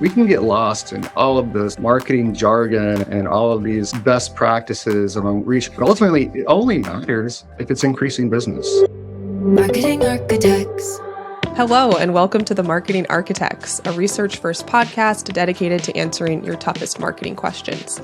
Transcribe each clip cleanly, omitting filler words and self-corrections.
We can get lost in all of this marketing jargon and all of these best practices among reach, but ultimately it only matters if it's increasing business. Marketing Architects. Hello, and welcome to the Marketing Architects, a research-first podcast dedicated to answering your toughest marketing questions.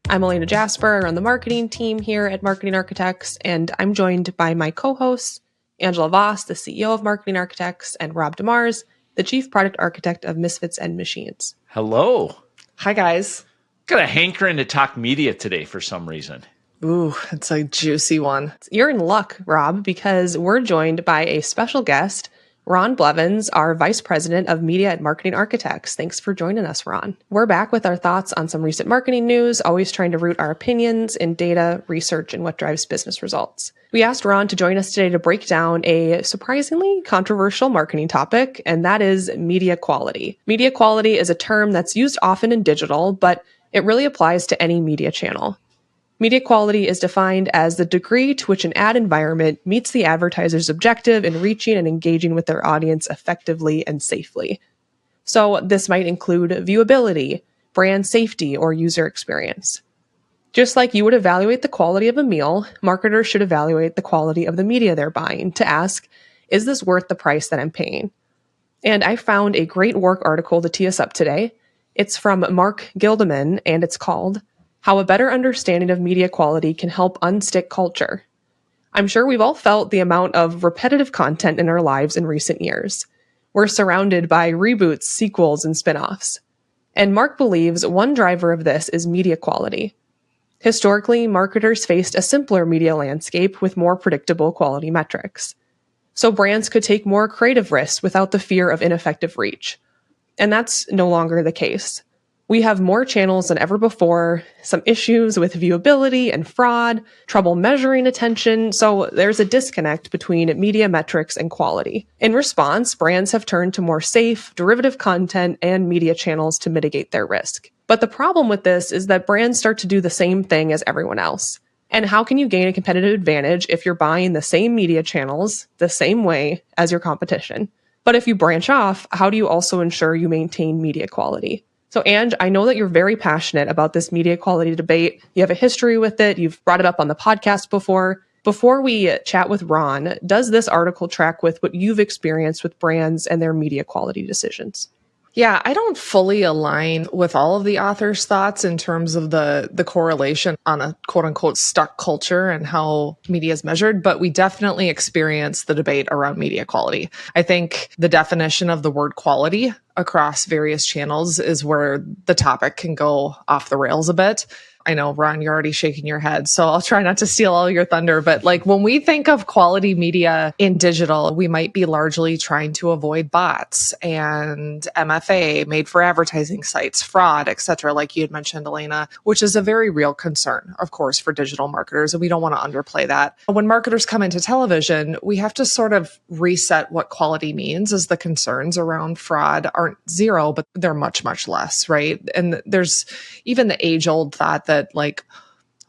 I'm Elena Jasper. I run the marketing team here at Marketing Architects, and I'm joined by my co-hosts, Angela Voss, the CEO of Marketing Architects, and Rob DeMars, the Chief Product Architect of Misfits and Machines. Hello. Hi, guys. Got a hankering to talk media today for some reason. Ooh, it's a juicy one. You're in luck, Rob, because we're joined by a special guest, Ron Blevins, our Vice President of Media at Marketing Architects. Thanks for joining us, Ron. We're back with our thoughts on some recent marketing news, always trying to root our opinions in data, research, and what drives business results. We asked Ron to join us today to break down a surprisingly controversial marketing topic, and that is media quality. Media quality is a term that's used often in digital, but it really applies to any media channel. Media quality is defined as the degree to which an ad environment meets the advertiser's objective in reaching and engaging with their audience effectively and safely. So this might include viewability, brand safety, or user experience. Just like you would evaluate the quality of a meal, marketers should evaluate the quality of the media they're buying to ask, is this worth the price that I'm paying? And I found a great work article to tee us up today. It's from Mark Gildeman, and it's called How a Better Understanding of Media Quality Can Help Unstick Culture. I'm sure we've all felt the amount of repetitive content in our lives in recent years. We're surrounded by reboots, sequels, and spin-offs. And Mark believes one driver of this is media quality. Historically, marketers faced a simpler media landscape with more predictable quality metrics. So brands could take more creative risks without the fear of ineffective reach. And that's no longer the case. We have more channels than ever before, some issues with viewability and fraud, trouble measuring attention, so there's a disconnect between media metrics and quality. In response, brands have turned to more safe, derivative content and media channels to mitigate their risk. But the problem with this is that brands start to do the same thing as everyone else. And how can you gain a competitive advantage if you're buying the same media channels the same way as your competition? But if you branch off, how do you also ensure you maintain media quality? So, Ange, I know that you're very passionate about this media quality debate. You have a history with it. You've brought it up on the podcast before. Before we chat with Ron, does this article track with what you've experienced with brands and their media quality decisions? Yeah, I don't fully align with all of the author's thoughts in terms of the correlation on a quote unquote stuck culture and how media is measured, but we definitely experience the debate around media quality. I think the definition of the word quality across various channels is where the topic can go off the rails a bit. I know, Ron, you're already shaking your head, so I'll try not to steal all your thunder. But like when we think of quality media in digital, we might be largely trying to avoid bots and MFA, made for advertising sites, fraud, et cetera, like you had mentioned, Elena, which is a very real concern, of course, for digital marketers. And we don't want to underplay that. When marketers come into television, we have to sort of reset what quality means, as the concerns around fraud aren't zero, but they're much, much less, right? And there's even the age-old thought that like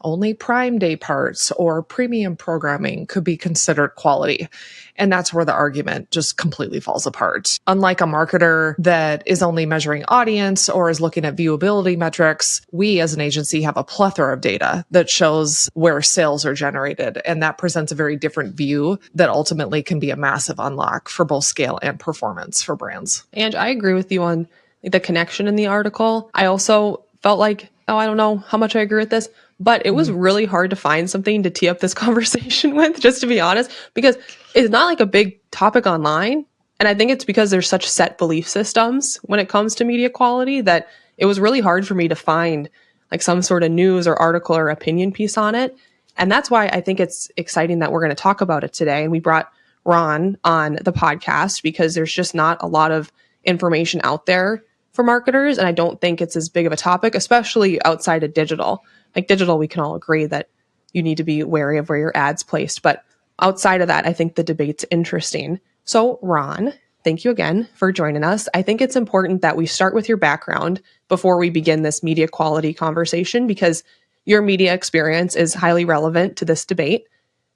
only Prime Day parts or premium programming could be considered quality. And that's where the argument just completely falls apart. Unlike a marketer that is only measuring audience or is looking at viewability metrics, we as an agency have a plethora of data that shows where sales are generated. And that presents a very different view that ultimately can be a massive unlock for both scale and performance for brands. And I agree with you on the connection in the article. I also felt like, I don't know how much I agree with this, but it was really hard to find something to tee up this conversation with, just to be honest, because it's not like a big topic online. And I think it's because there's such set belief systems when it comes to media quality that it was really hard for me to find like some sort of news or article or opinion piece on it. And that's why I think it's exciting that we're going to talk about it today. And we brought Ron on the podcast because there's just not a lot of information out there for marketers. And I don't think it's as big of a topic, especially outside of digital. Like digital, we can all agree that you need to be wary of where your ad's placed. But outside of that, I think the debate's interesting. So Ron, thank you again for joining us. I think it's important that we start with your background before we begin this media quality conversation, because your media experience is highly relevant to this debate.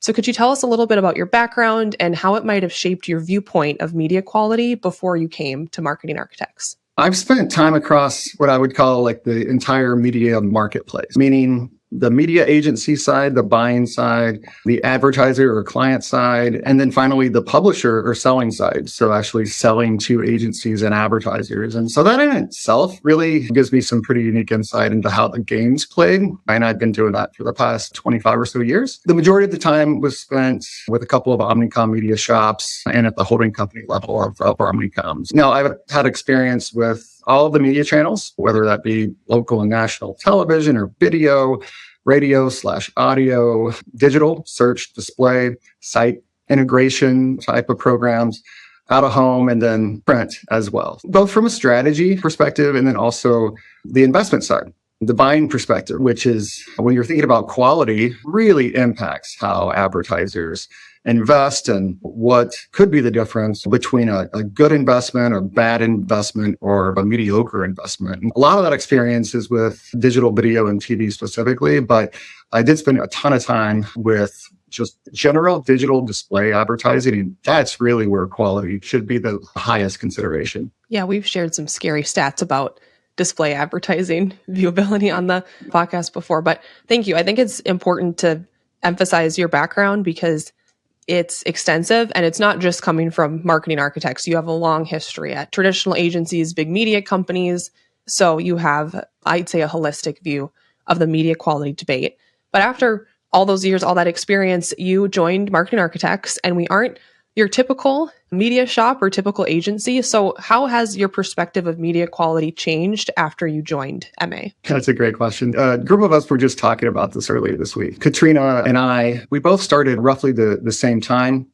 So could you tell us a little bit about your background and how it might have shaped your viewpoint of media quality before you came to Marketing Architects? I've spent time across what I would call like the entire media marketplace, meaning the media agency side, the buying side, the advertiser or client side, and then finally the publisher or selling side. So actually selling to agencies and advertisers. And so that in itself really gives me some pretty unique insight into how the game's played. And I've been doing that for the past 25 or so years. The majority of the time was spent with a couple of Omnicom media shops and at the holding company level of Omnicoms. Now, I've had experience with all of the media channels, whether that be local and national television or video, radio/audio, digital, search, display, site integration type of programs, out of home, and then print as well, both from a strategy perspective and then also the investment side. The buying perspective, which is when you're thinking about quality, really impacts how advertisers invest and what could be the difference between a good investment, a bad investment, or a mediocre investment. And a lot of that experience is with digital video and TV specifically, but I did spend a ton of time with just general digital display advertising. And that's really where quality should be the highest consideration. Yeah, we've shared some scary stats about display advertising viewability on the podcast before, but thank you. I think it's important to emphasize your background because it's extensive and it's not just coming from marketing architects. You have a long history at traditional agencies, big media companies. So you have, I'd say, a holistic view of the media quality debate. But after all those years, all that experience, you joined Marketing Architects, and we aren't your typical media shop or typical agency. So how has your perspective of media quality changed after you joined MA? That's a great question. A group of us were just talking about this earlier this week. Katrina and I, we both started roughly the same time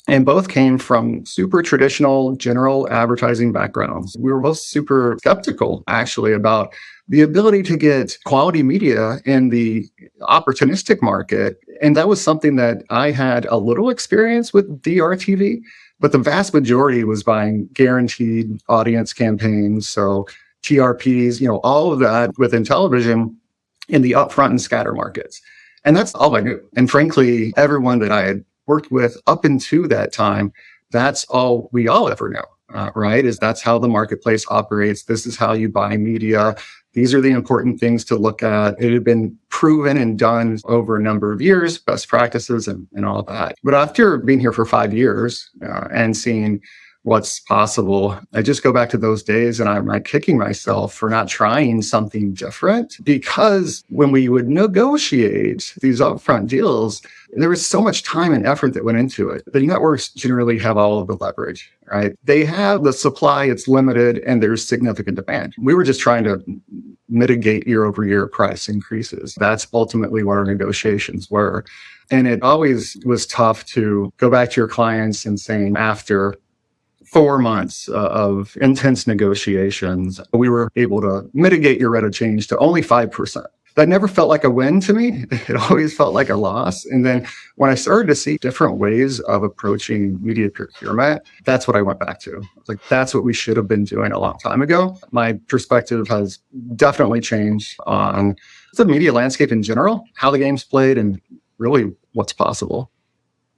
and both came from super traditional general advertising backgrounds. We were both super skeptical, actually, about the ability to get quality media in the opportunistic market. And that was something that I had a little experience with DRTV, but the vast majority was buying guaranteed audience campaigns. So TRPs, all of that within television in the upfront and scatter markets. And that's all I knew. And frankly, everyone that I had worked with up into that time, that's all we all ever know, right? Is that's how the marketplace operates. This is how you buy media. These are the important things to look at. It had been proven and done over a number of years, best practices and all of that. But after being here for 5 years and seeing what's possible, I just go back to those days and I'm kicking myself for not trying something different, because when we would negotiate these upfront deals, there was so much time and effort that went into it. The networks generally have all of the leverage, right? They have the supply, it's limited, and there's significant demand. We were just trying to mitigate year-over-year price increases. That's ultimately what our negotiations were. And it always was tough to go back to your clients and saying, after 4 months of intense negotiations, we were able to mitigate your rate of change to only 5%. That never felt like a win to me. It always felt like a loss. And then when I started to see different ways of approaching media procurement, that's what I went back to. Like, that's what we should have been doing a long time ago. My perspective has definitely changed on the media landscape in general, how the game's played, and really what's possible.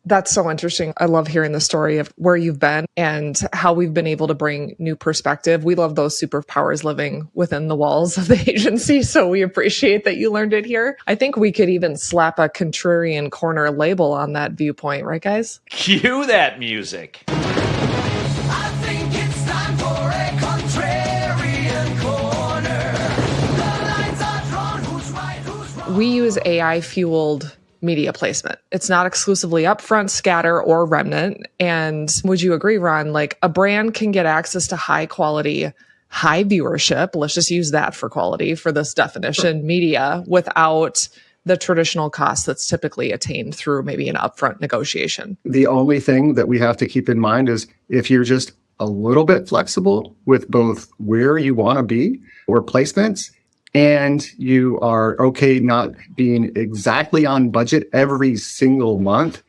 That's so interesting. I love hearing the story of where you've been and how we've been able to bring new perspective. We love those superpowers living within the walls of the agency, so we appreciate that you learned it here. I think we could even slap a contrarian corner label on that viewpoint, right, guys? Cue that music. I think it's time for a contrarian corner. The lines are drawn, who's right, who's wrong. We use AI-fueled media placement. It's not exclusively upfront, scatter, or remnant. And would you agree, Ron, like a brand can get access to high quality, high viewership, let's just use that for quality for this definition, media, without the traditional cost that's typically attained through maybe an upfront negotiation? The only thing that we have to keep in mind is if you're just a little bit flexible with both where you want to be or placements, and you are okay not being exactly on budget every single month,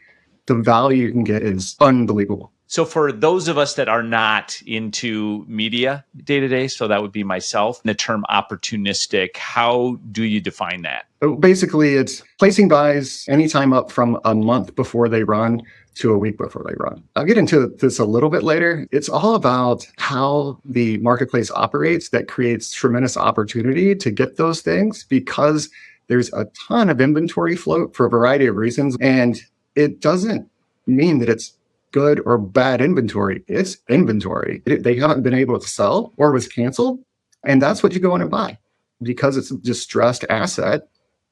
the value you can get is unbelievable. So for those of us that are not into media day to day, so that would be myself, the term opportunistic, how do you define that? Basically, it's placing buys anytime up from a month before they run to a week before they run. I'll get into this a little bit later. It's all about how the marketplace operates that creates tremendous opportunity to get those things because there's a ton of inventory float for a variety of reasons. And it doesn't mean that it's good or bad inventory. It's inventory. They haven't been able to sell or was canceled. And that's what you go in and buy. Because it's a distressed asset,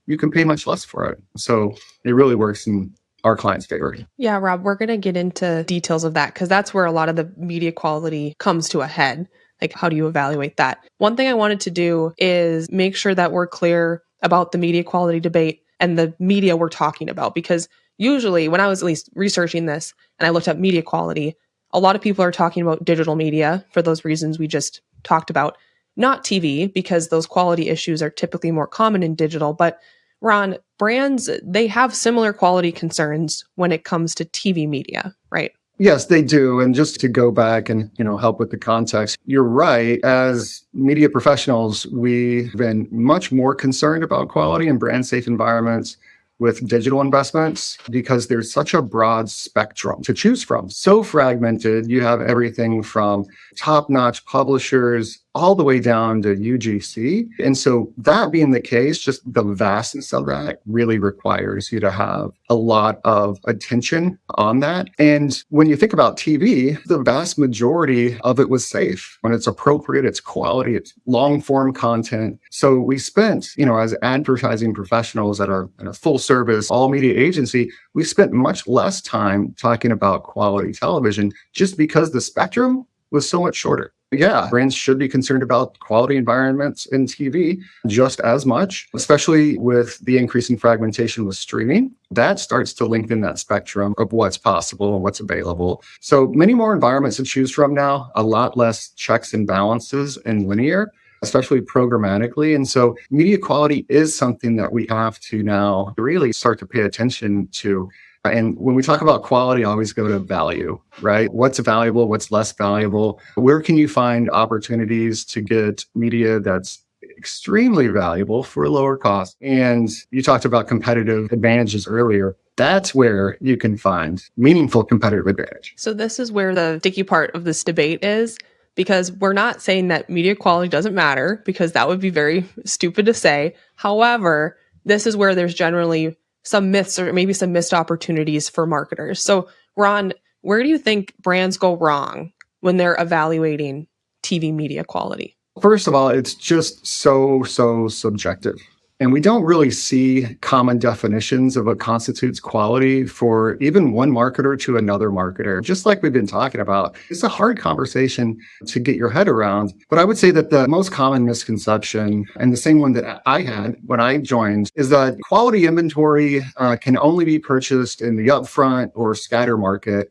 you can pay much less for it. So it really works in our client's favor. Yeah, Rob, we're going to get into details of that because that's where a lot of the media quality comes to a head. Like, how do you evaluate that? One thing I wanted to do is make sure that we're clear about the media quality debate and the media we're talking about. Because usually when I was at least researching this and I looked up media quality, a lot of people are talking about digital media for those reasons we just talked about, not TV, because those quality issues are typically more common in digital. But Ron, brands, they have similar quality concerns when it comes to TV media, right? Yes, they do. And just to go back and, help with the context, you're right. As media professionals, we've been much more concerned about quality and brand safe environments with digital investments because there's such a broad spectrum to choose from. So fragmented, you have everything from top-notch publishers all the way down to UGC. And so that being the case, just the vastness of that really requires you to have a lot of attention on that. And when you think about TV, the vast majority of it was safe. When it's appropriate, it's quality, it's long-form content. So we spent, as advertising professionals at a full service, all media agency, we spent much less time talking about quality television just because the spectrum was so much shorter. Yeah, brands should be concerned about quality environments in TV just as much, especially with the increasing fragmentation with streaming. That starts to lengthen that spectrum of what's possible and what's available. So many more environments to choose from now, a lot less checks and balances in linear, especially programmatically. And so media quality is something that we have to now really start to pay attention to. And when we talk about quality, I always go to value, right? What's valuable? What's less valuable? Where can you find opportunities to get media that's extremely valuable for a lower cost? And you talked about competitive advantages earlier. That's where you can find meaningful competitive advantage. So this is where the sticky part of this debate is, because we're not saying that media quality doesn't matter, because that would be very stupid to say. However, this is where there's generally some myths or maybe some missed opportunities for marketers. So Ron, where do you think brands go wrong when they're evaluating TV media quality? First of all, it's just so subjective. And we don't really see common definitions of what constitutes quality for even one marketer to another marketer. Just like we've been talking about, it's a hard conversation to get your head around. But I would say that the most common misconception, and the same one that I had when I joined, is that quality inventory can only be purchased in the upfront or scatter market,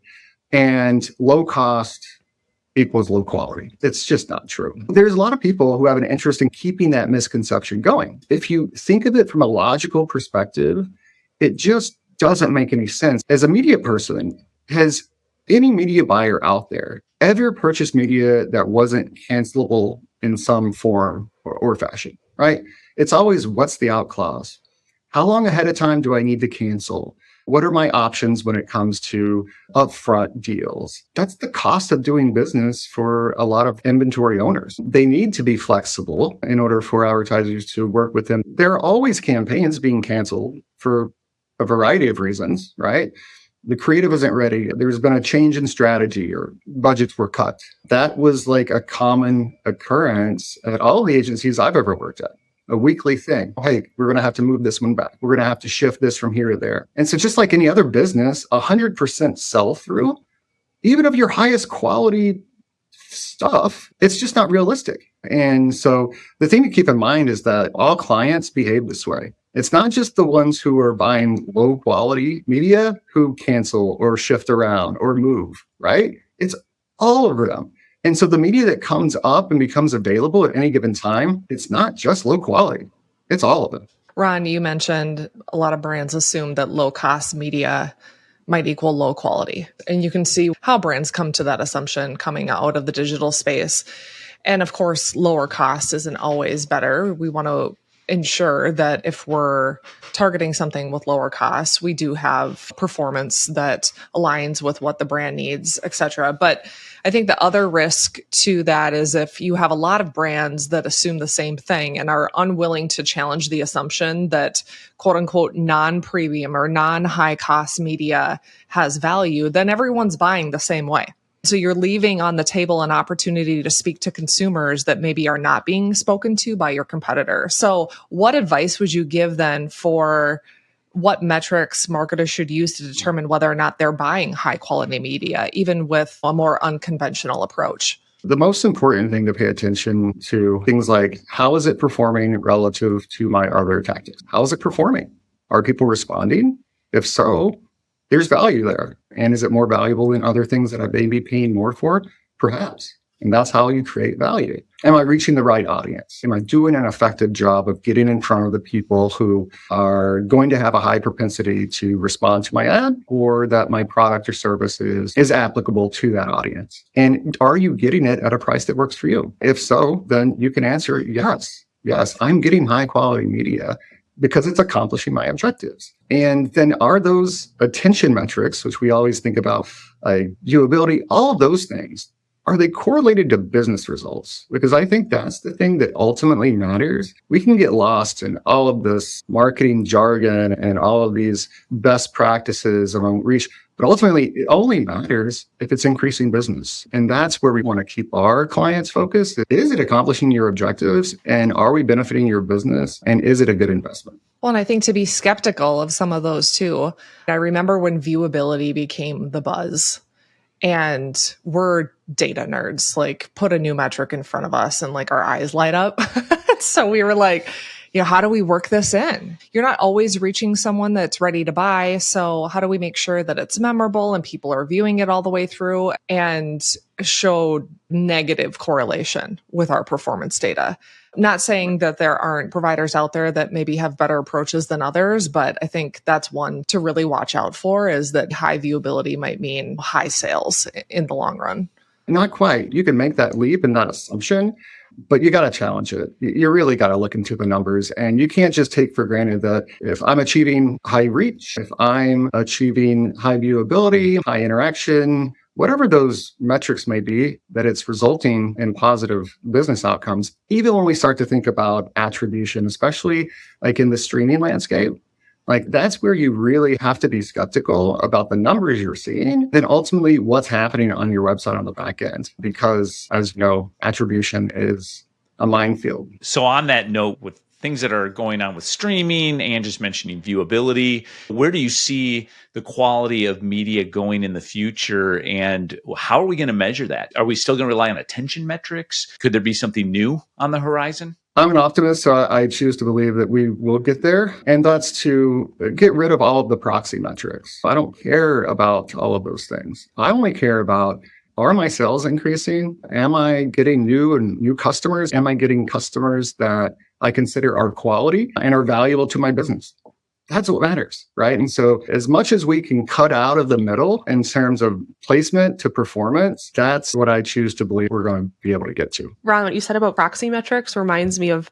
and low cost equals low quality. It's just not true. There's a lot of people who have an interest in keeping that misconception going. If you think of it from a logical perspective, it just doesn't make any sense. As a media person, has any media buyer out there ever purchased media that wasn't cancelable in some form or fashion, right? It's always, what's the out clause? How long ahead of time do I need to cancel? What are my options when it comes to upfront deals? That's the cost of doing business for a lot of inventory owners. They need to be flexible in order for advertisers to work with them. There are always campaigns being canceled for a variety of reasons, right? The creative isn't ready. There's been a change in strategy or budgets were cut. That was like a common occurrence at all the agencies I've ever worked at. A weekly thing. Hey, we're going to have to move this one back. We're going to have to shift this from here to there. And so just like any other business, 100% sell through, even of your highest quality stuff, it's just not realistic. And so the thing to keep in mind is that all clients behave this way. It's not just the ones who are buying low quality media who cancel or shift around or move, right? It's all of them. And so the media that comes up and becomes available at any given time, it's not just low quality. It's all of it. Ron, you mentioned a lot of brands assume that low-cost media might equal low quality. And you can see how brands come to that assumption coming out of the digital space. And of course, lower cost isn't always better. We want to ensure that if we're targeting something with lower costs, we do have performance that aligns with what the brand needs, et cetera. But I think the other risk to that is if you have a lot of brands that assume the same thing and are unwilling to challenge the assumption that quote unquote non-premium or non-high cost media has value, then everyone's buying the same way. So you're leaving on the table an opportunity to speak to consumers that maybe are not being spoken to by your competitor. So what advice would you give then for what metrics marketers should use to determine whether or not they're buying high quality media, even with a more unconventional approach? The most important thing to pay attention to things like, how is it performing relative to my other tactics? How is it performing? Are people responding? If so, there's value there. And is it more valuable than other things that I may be paying more for? Perhaps. And that's how you create value. Am I reaching the right audience? Am I doing an effective job of getting in front of the people who are going to have a high propensity to respond to my ad, or that my product or service is applicable to that audience? And are you getting it at a price that works for you? If so, then you can answer yes. Yes, I'm getting high quality media because it's accomplishing my objectives. And then are those attention metrics, which we always think about, like viewability, all of those things, are they correlated to business results? Because I think that's the thing that ultimately matters. We can get lost in all of this marketing jargon and all of these best practices around reach, but ultimately it only matters if it's increasing business. And that's where we want to keep our clients focused. Is it accomplishing your objectives? And are we benefiting your business? And is it a good investment? Well, and I think to be skeptical of some of those too. I remember when viewability became the buzz. And we're data nerds, like put a new metric in front of us and like our eyes light up. So we were like, how do we work this in? You're not always reaching someone that's ready to buy. So how do we make sure that it's memorable and people are viewing it all the way through, and showed negative correlation with our performance data? Not saying that there aren't providers out there that maybe have better approaches than others, but I think that's one to really watch out for, is that high viewability might mean high sales in the long run. Not quite. You can make that leap and that assumption, but you got to challenge it. You really got to look into the numbers, and you can't just take for granted that if I'm achieving high reach, if I'm achieving high viewability, high interaction, whatever those metrics may be, that it's resulting in positive business outcomes. Even when we start to think about attribution, especially like in the streaming landscape, like that's where you really have to be skeptical about the numbers you're seeing, then ultimately what's happening on your website on the back end. Because as you know, attribution is a minefield. So on that note, with things that are going on with streaming and just mentioning viewability, where do you see the quality of media going in the future, and how are we going to measure that? Are we still going to rely on attention metrics? Could there be something new on the horizon? I'm an optimist, so I choose to believe that we will get there. And that's to get rid of all of the proxy metrics. I don't care about all of those things. I only care about, are my sales increasing? Am I getting new customers? Am I getting customers that I consider are quality and are valuable to my business? That's what matters, right? And so as much as we can cut out of the middle in terms of placement to performance, that's what I choose to believe we're going to be able to get to. Ron, what you said about proxy metrics reminds me of,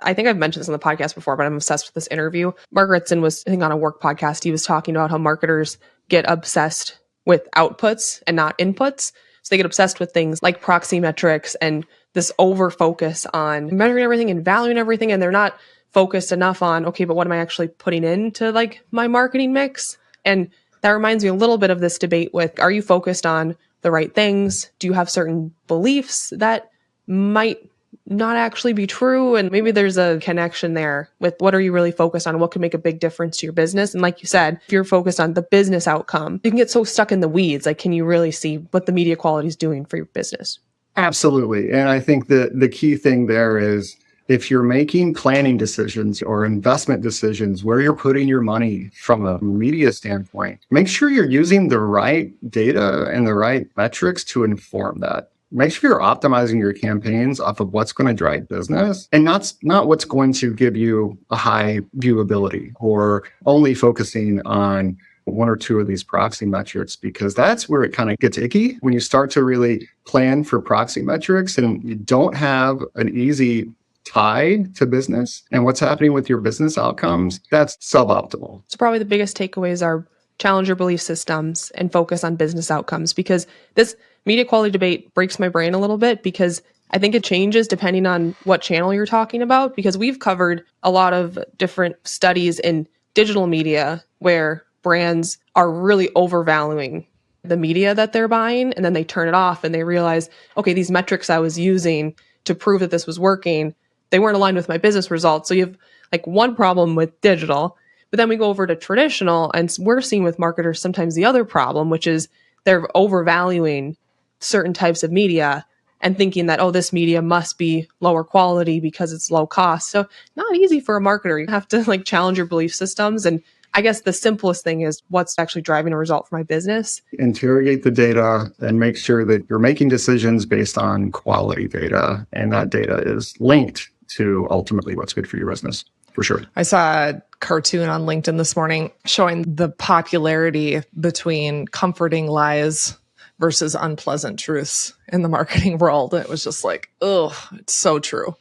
I think I've mentioned this on the podcast before, but I'm obsessed with this interview. Mark Ritson was, I think, on a work podcast. He was talking about how marketers get obsessed with outputs and not inputs. So they get obsessed with things like proxy metrics and this over focus on measuring everything and valuing everything. And they're not focused enough on, okay, but what am I actually putting into like my marketing mix? And that reminds me a little bit of this debate with, are you focused on the right things? Do you have certain beliefs that might not actually be true? And maybe there's a connection there with what are you really focused on? What could make a big difference to your business? And like you said, if you're focused on the business outcome, you can get so stuck in the weeds. Like, can you really see what the media quality is doing for your business? Absolutely. And I think the key thing there is, if you're making planning decisions or investment decisions where you're putting your money from a media standpoint, make sure you're using the right data and the right metrics to inform that. Make sure you're optimizing your campaigns off of what's going to drive business and not what's going to give you a high viewability, or only focusing on one or two of these proxy metrics, because that's where it kind of gets icky when you start to really plan for proxy metrics and you don't have an easy tied to business and what's happening with your business outcomes, that's suboptimal. So probably the biggest takeaways are challenge your belief systems and focus on business outcomes, because this media quality debate breaks my brain a little bit, because I think it changes depending on what channel you're talking about, because we've covered a lot of different studies in digital media where brands are really overvaluing the media that they're buying, and then they turn it off and they realize, okay, these metrics I was using to prove that this was working, they weren't aligned with my business results. So you have like one problem with digital, but then we go over to traditional, and we're seeing with marketers sometimes the other problem, which is they're overvaluing certain types of media and thinking that, oh, this media must be lower quality because it's low cost. So not easy for a marketer. You have to like challenge your belief systems. And I guess the simplest thing is, what's actually driving a result for my business? Interrogate the data and make sure that you're making decisions based on quality data. And that data is linked to ultimately what's good for your business, for sure. I saw a cartoon on LinkedIn this morning showing the popularity between comforting lies versus unpleasant truths in the marketing world. It was just like, oh, it's so true.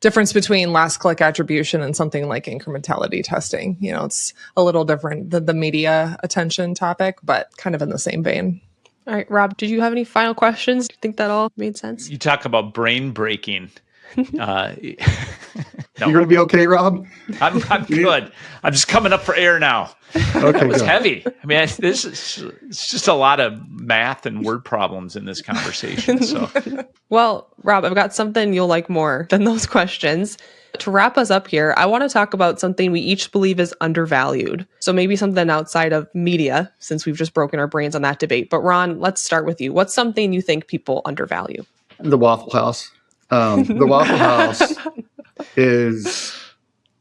Difference between last click attribution and something like incrementality testing. You know, it's a little different than the media attention topic, but kind of in the same vein. All right, Rob, did you have any final questions? Do you think that all made sense? You talk about brain breaking. No. You're going to be okay, Rob? I'm good. I'm just coming up for air now. Okay, It was good. heavy. I mean, it's just a lot of math and word problems in this conversation. So Well, Rob, I've got something you'll like more than those questions. To wrap us up here, I want to talk about something we each believe is undervalued. So maybe something outside of media, since we've just broken our brains on that debate. But Ron, let's start with you. What's something you think people undervalue? The Waffle House. The Waffle House is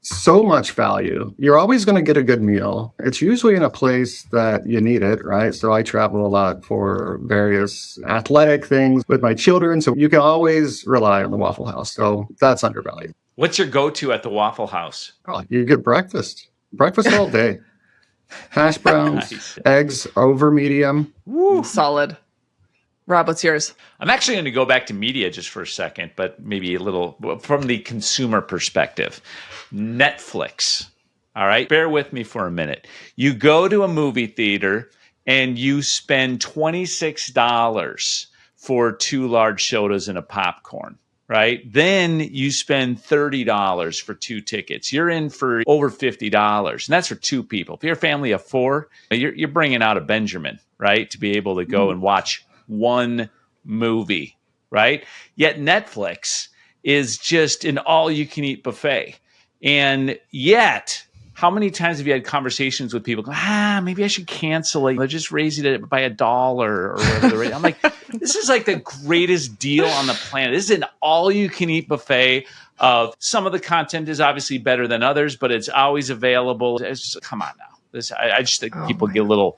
so much value. You're always going to get a good meal. It's usually in a place that you need it, right? So I travel a lot for various athletic things with my children. So you can always rely on the Waffle House. So that's undervalued. what's your go-to at the Waffle House? Oh, you get breakfast all day. Hash browns, Nice. eggs over medium. Solid. Rob, what's yours? I'm actually going to go back to media just for a second, but maybe a little from the consumer perspective. Netflix. All right. Bear with me for a minute. You go to a movie theater and you spend $26 for 2 large sodas and a popcorn, right? Then you spend $30 for 2 tickets. You're in for over $50. And that's for 2 people. If you're a family of 4, you're bringing out a Benjamin, right? To be able to go and watch one movie, right? Yet Netflix is just an all-you-can-eat buffet. And yet, how many times have you had conversations with people go, maybe I should cancel it. They're just raising it by $1 or whatever the rate. I'm like, this is like the greatest deal on the planet. This is an all-you-can-eat buffet of some of the content is obviously better than others, but it's always available. It's just, come on now. I just think people get a little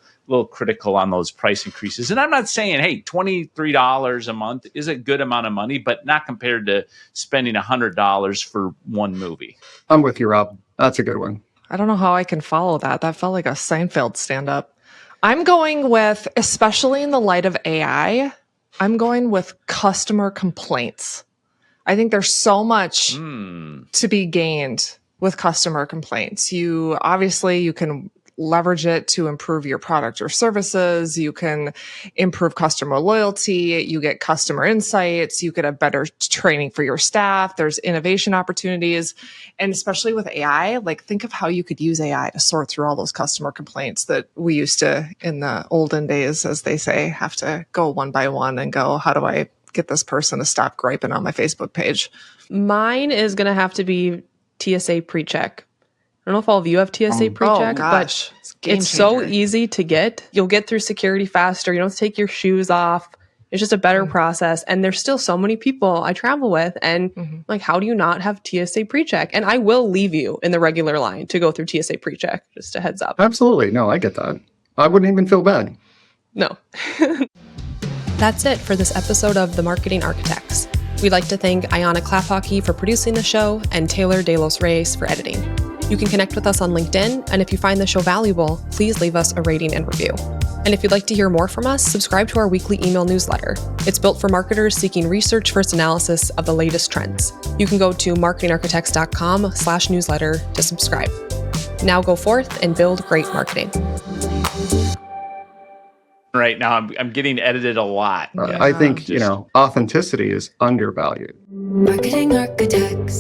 critical on those price increases. And I'm not saying, hey, $23 a month is a good amount of money, but not compared to spending $100 for one movie. I'm with you, Rob. That's a good one. I don't know how I can follow that. That felt like a Seinfeld stand-up. I'm going with, especially in the light of AI, I'm going with customer complaints. I think there's so much to be gained with customer complaints. You can leverage it to improve your product or services. You can improve customer loyalty. You get customer insights. You get a better training for your staff. There's innovation opportunities. And especially with AI, like think of how you could use AI to sort through all those customer complaints that we used to, in the olden days, as they say, have to go one by one and go, how do I get this person to stop griping on my Facebook page? Mine is going to have to be TSA pre-check. I don't know if all of you have TSA pre-check, gosh. but it's so easy to get. You'll get through security faster. You don't have to take your shoes off. It's just a better process. And there's still so many people I travel with. And like, how do you not have TSA pre-check? And I will leave you in the regular line to go through TSA pre-check. Just a heads up. Absolutely. No, I get that. I wouldn't even feel bad. No. That's it for this episode of The Marketing Architects. We'd like to thank Ayana Klaphocky for producing the show and Taylor De Los Reyes for editing. You can connect with us on LinkedIn, and if you find the show valuable, please leave us a rating and review. And if you'd like to hear more from us, subscribe to our weekly email newsletter. It's built for marketers seeking research-first analysis of the latest trends. You can go to marketingarchitects.com/newsletter to subscribe. Now go forth and build great marketing. Right now, I'm getting edited a lot. I think, authenticity is undervalued. Marketing architects.